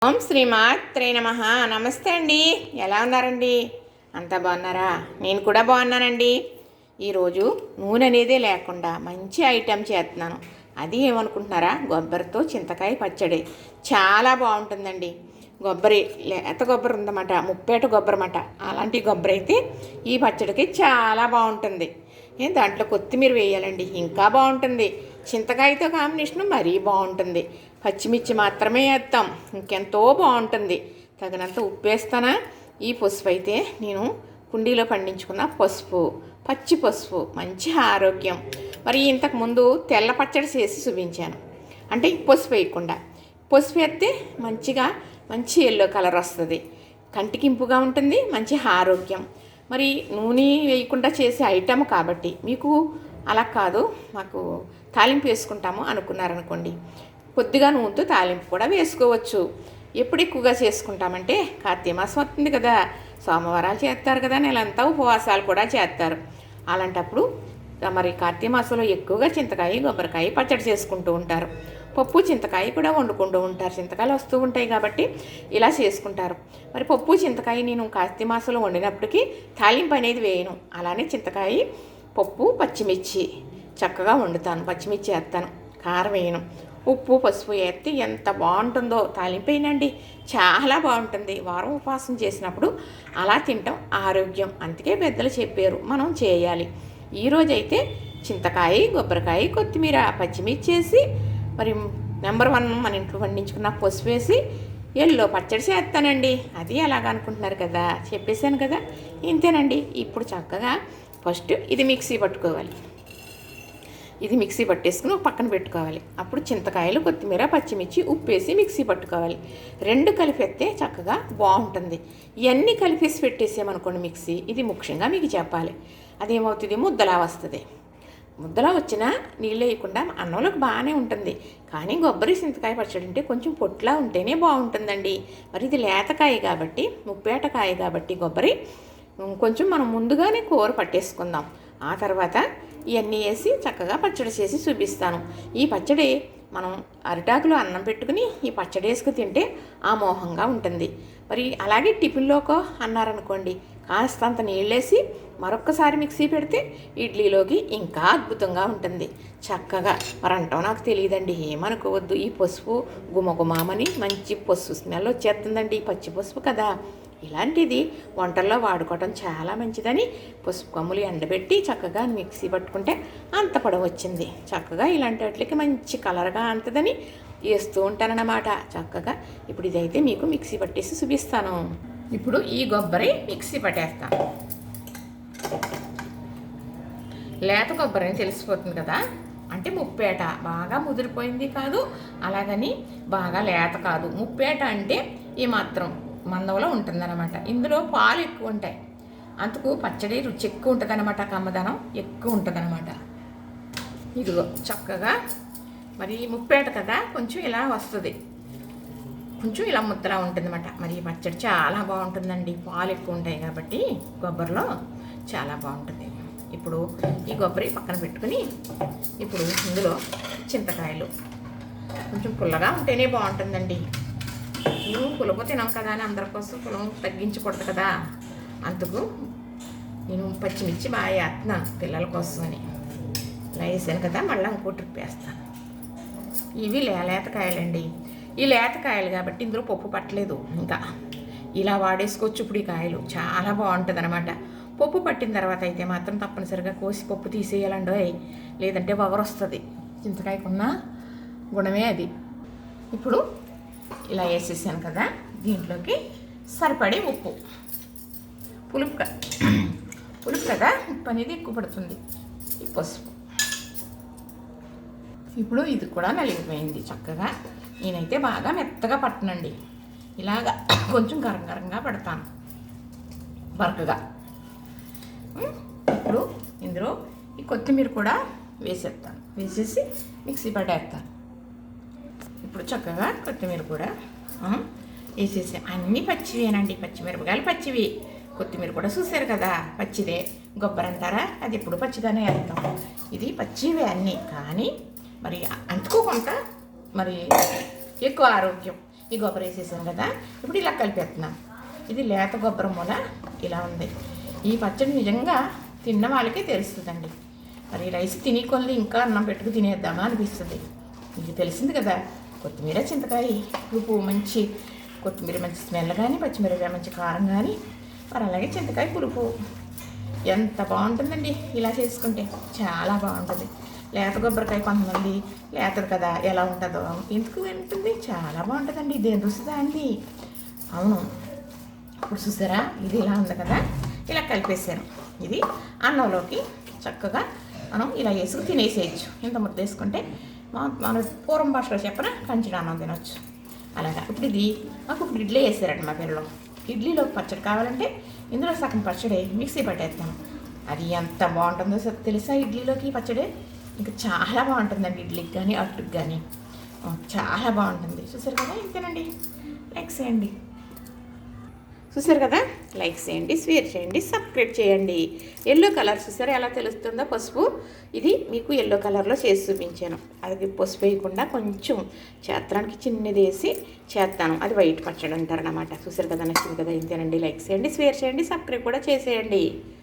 ఓం శ్రీమాత్రే నమః. నమస్తే అండి. ఎలా ఉన్నారండి? అంతా బాగున్నారా? నేను కూడా బాగున్నానండి. ఈరోజు నూనె అనేదే లేకుండా మంచి ఐటెం చేస్తున్నాను. అది ఏమనుకుంటున్నారా? కొబ్బరితో చింతకాయ పచ్చడి చాలా బాగుంటుందండి. కొబ్బరి లేత కొబ్బరి ఉందన్నమాట, ముప్పేట కొబ్బరి అన్నమాట. అలాంటి కొబ్బరి అయితే ఈ పచ్చడికి చాలా బాగుంటుంది. దాంట్లో కొత్తిమీర వేయాలండి, ఇంకా బాగుంటుంది. చింతకాయతో కాంబినేషన్ మరీ బాగుంటుంది. పచ్చిమిర్చి మాత్రమే వేస్తాం, ఇంకెంతో బాగుంటుంది. తగినంత ఉప్పు వేస్తానా. ఈ పసుపు అయితే నేను కుండీలో పండించుకున్న పసుపు, పచ్చి పసుపు, మంచి ఆరోగ్యం. మరి ఇంతకుముందు తెల్ల పచ్చడి చేసి చూపించాను, అంటే పసుపు వేయకుండా. పసుపు వేస్తే మంచి ఎల్లో కలర్ వస్తుంది, కంటికి ఇంపుగా ఉంటుంది, మంచి ఆరోగ్యం. మరి నూనె వేయకుండా చేసే ఐటమ్ కాబట్టి మీకు అలా కాదు, మాకు తాలింపు వేసుకుంటాము అనుకున్నారనుకోండి, కొద్దిగా నూనెతో తాలింపు కూడా వేసుకోవచ్చు. ఎప్పుడు ఎక్కువగా చేసుకుంటామంటే కార్తీక మాసం వస్తుంది కదా, సోమవారాలు చేస్తారు కదా, నెలంతా ఉపవాసాలు కూడా చేస్తారు. అలాంటప్పుడు మరి కార్తీక మాసంలో ఎక్కువగా చింతకాయ కొబ్బరికాయ పచ్చడి చేసుకుంటూ ఉంటారు. పప్పు చింతకాయ కూడా వండుకుంటూ ఉంటారు, చింతకాయలు వస్తూ ఉంటాయి కాబట్టి ఇలా చేసుకుంటారు. మరి పప్పు చింతకాయ నేను కార్తీక మాసంలో వండినప్పటికీ తాలింపు అనేది వేయను. అలానే చింతకాయ పప్పు పచ్చిమిర్చి చక్కగా వండుతాను, పచ్చిమిర్చి వేస్తాను, కారం వేయను, ఉప్పు పసుపు వేస్తే ఎంత బాగుంటుందో. తాలింపు వేయనండి, చాలా బాగుంటుంది. వారం ఉపవాసం చేసినప్పుడు అలా తింటాం, ఆరోగ్యం. అందుకే పెద్దలు చెప్పారు మనం చేయాలి. ఈరోజైతే చింతకాయ కొబ్బరికాయ కొత్తిమీర పచ్చిమిర్చి వేసి, మరి నెంబర్ 1 మన ఇంట్లో పండించుకున్న పసుపు వేసి ఎల్లో పచ్చడి చేస్తానండి. అది ఎలాగనుకుంటున్నారు కదా, చెప్పేశాను కదా, ఇంతేనండి. ఇప్పుడు చక్కగా ఫస్ట్ ఇది మిక్సీ పట్టుకోవాలి. ఇది మిక్సీ పట్టేసుకుని ఒక పక్కన పెట్టుకోవాలి. అప్పుడు చింతకాయలు కొత్తిమీర పచ్చిమిర్చి ఉప్పు వేసి మిక్సీ పట్టుకోవాలి. రెండు కలిపేస్తే చక్కగా బాగుంటుంది. ఇవన్నీ కలిపేసి పెట్టేసామనుకోండి మిక్సీ, ఇది ముఖ్యంగా మీకు చెప్పాలి, అదేమవుతుంది, ముద్దలా వస్తుంది. ముద్దలా వచ్చినా నీళ్ళు వేయకుండా అన్నంలోకి బాగానే ఉంటుంది. కానీ కొబ్బరి చింతకాయ పచ్చడి అంటే కొంచెం పొట్లా ఉంటేనే బాగుంటుందండి. మరి ఇది లేతకాయ కాబట్టి, ముప్పేటకాయ కాబట్టి కొబ్బరి కొంచెం మనం ముందుగానే కూర పట్టేసుకుందాం. ఆ తర్వాత ఇవన్నీ వేసి చక్కగా పచ్చడి చేసి చూపిస్తాను. ఈ పచ్చడి మనం అరిటాకులో అన్నం పెట్టుకుని ఈ పచ్చడి వేసుకు తింటే అమోఘంగా ఉంటుంది. మరి అలాగే టిఫిన్లోకో అన్నారనుకోండి, కాస్తంత నీళ్ళేసి మరొక్కసారి మిక్సీ పెడితే ఇడ్లీలోకి ఇంకా అద్భుతంగా ఉంటుంది. చక్కగా మరి అంటాం నాకు తెలియదండి, ఏమనుకోవద్దు. ఈ పసుపు గుమగుమామని మంచి పసుపు స్మెల్ వచ్చేస్తుందండి, పచ్చి పసుపు కదా. ఇలాంటిది వంటల్లో వాడుకోవడం చాలా మంచిదని పసుపు కొమ్ములు ఎండబెట్టి చక్కగా మిక్సీ పట్టుకుంటే అంత పొడవు వచ్చింది. చక్కగా ఇలాంటి వాటికి మంచి కలర్గా అంతదని వేస్తూ ఉంటానన్నమాట చక్కగా. ఇప్పుడు ఇదైతే మీకు మిక్సీ పట్టేసి చూపిస్తాను. ఇప్పుడు ఈ కొబ్బరి మిక్సీ పట్టేస్తాను. లేత కొబ్బరి అని తెలిసిపోతుంది కదా, అంటే ముప్పేట, బాగా ముదిరిపోయింది కాదు, అలాగని బాగా లేత కాదు. ముప్పేట అంటే ఈ మాత్రం మందంలో ఉంటుందన్నమాట. ఇందులో పాలు ఎక్కువ ఉంటాయి, అందుకు పచ్చడి రుచి ఎక్కువ ఉంటుంది అనమాట, కమ్మదనం ఎక్కువ ఉంటుంది అనమాట. ఇదిగో చక్కగా మరి ముప్పేట కదా, కొంచెం ఇలా వస్తుంది, కొంచెం ఇలా ముద్దలా ఉంటుందన్నమాట. మరి ఈ పచ్చడి చాలా బాగుంటుందండి, పాలు ఎక్కువ ఉంటాయి కాబట్టి కొబ్బరిలో చాలా బాగుంటుంది. ఇప్పుడు ఈ కొబ్బరి పక్కన పెట్టుకుని, ఇప్పుడు ఇందులో చింతకాయలు కొంచెం పుల్లగా ఉంటేనే బాగుంటుందండి. నువ్వు పులుపు తినాం కదా అని అందరి కోసం పులుపు తగ్గించకూడదు కదా, అందుకు నేను పచ్చిమిర్చి బాగా వేస్తున్నాను పిల్లల కోసమని. ఇలా వేసాను కదా, మళ్ళీ ఇంకో ట్రిప్ వేస్తాను. ఇవి లేతకాయలండి. ఈ లేతకాయలు కాబట్టి ఇందులో పప్పు పట్టలేదు, ఇంకా ఇలా వాడేసుకోవచ్చు. ఇప్పుడు ఈ కాయలు చాలా బాగుంటుంది అనమాట. పప్పు పట్టిన తర్వాత అయితే మాత్రం తప్పనిసరిగా కోసి పప్పు తీసేయాలండి, లేదంటే వగరు వస్తుంది. చింతకాయకున్న గుణమే అది. ఇప్పుడు ఇలా వేసేసాను కదా, దీంట్లోకి సరిపడే ఉప్పు, పులుపు కదా, ఉప్పు అనేది ఎక్కువ పడుతుంది. ఈ పసుపు ఇప్పుడు ఇది కూడా నలిగిపోయింది చక్కగా. నేనైతే బాగా మెత్తగా పట్టనండి, ఇలాగా కొంచెం గరంగా పడతాను బరకగా. ఇప్పుడు ఇందులో ఈ కొత్తిమీర కూడా వేసేస్తాను, వేసేసి మిక్సీ పడేస్తాను. ఇప్పుడు చక్కగా కొత్తిమీర కూడా వేసేసి, అన్నీ పచ్చివేనండి, పచ్చిమిరపకాయలు పచ్చివి, కొత్తిమీర కూడా చూసారు కదా పచ్చిదే. కొబ్బరి అంటారా, అది ఎప్పుడు పచ్చిగానే వేస్తాం. ఇది పచ్చివే అన్నీ, కానీ మరి అంటుకోకుండా మరి ఎక్కువ ఆరోగ్యం. ఈ కొబ్బరి వేసేసాను కదా, ఇప్పుడు ఇలా కలిపేస్తున్నాను. ఇది లేత కొబ్బరి మూల ఇలా ఉంది. ఈ పచ్చడి నిజంగా తిన్న వాళ్ళకే తెలుస్తుందండి. మరి రైస్ తిని కొద్ది ఇంకా అన్నం పెట్టుకు తినేద్దామా అనిపిస్తుంది. మీకు తెలిసింది కదా, కొత్తిమీర చింతకాయ ఉప్పు మంచి, కొత్తిమీర మంచి స్మెల్ కానీ, పచ్చిమిరపకాయ మంచి కారం కానీ, మరి అలాగే చింతకాయ పులుపు ఎంత బాగుంటుందండి ఇలా చేసుకుంటే. చాలా బాగుంటుంది. లేత కొబ్బరికాయ కొంతమంది లేతది కదా ఎలా ఉంటుందో ఎందుకు ఉంటుంది, చాలా బాగుంటుందండి. ఇదేం రుచిదా అండి. అవును, ఇప్పుడు చూసారా ఇది ఇలా ఉంది కదా, ఇలా కలిపేసాను. ఇది అన్నంలోకి చక్కగా మనం ఇలా వేసుకు తినేసేయచ్చు. ఇంత ముద్ద వేసుకుంటే మన పూర్వం భాషలో చెప్పన కంచిన అన్నం తినొచ్చు. అలాగా ఇప్పుడు ఇది మాకు ఇప్పుడు ఇడ్లీ వేసారండి మా పిల్లలు. ఇడ్లీలో పచ్చడి కావాలంటే ఇందులో సగం పచ్చడి మిక్సీ పట్టేస్తాను. అది ఎంత బాగుంటుందో తెలుసా ఇడ్లీలోకి పచ్చడి. ఇంకా చాలా బాగుంటుందండి ఇడ్లీకి కానీ అట్టుకి కానీ, చాలా బాగుంటుంది. చూసారు కదా, ఇంతేనండి. లైక్ చేయండి. చూసారు కదా, లైక్ చేయండి, షేర్ చేయండి, సబ్స్క్రైబ్ చేయండి. ఎల్లో కలర్ చూసారా ఎలా తెలుస్తుందో పసుపు, ఇది మీకు ఎల్లో కలర్లో చేసి చూపించాను. అది పసుపు వేయకుండా కొంచెం చేత్రానికి చిన్నది వేసి చేస్తాను, అది వైట్ పచ్చడి అంటారు అన్నమాట. చూసారు కదా, నచ్చింది కదా, ఇంతేనండి. లైక్ చేయండి, షేర్ చేయండి, సబ్స్క్రైబ్ కూడా చేసేయండి.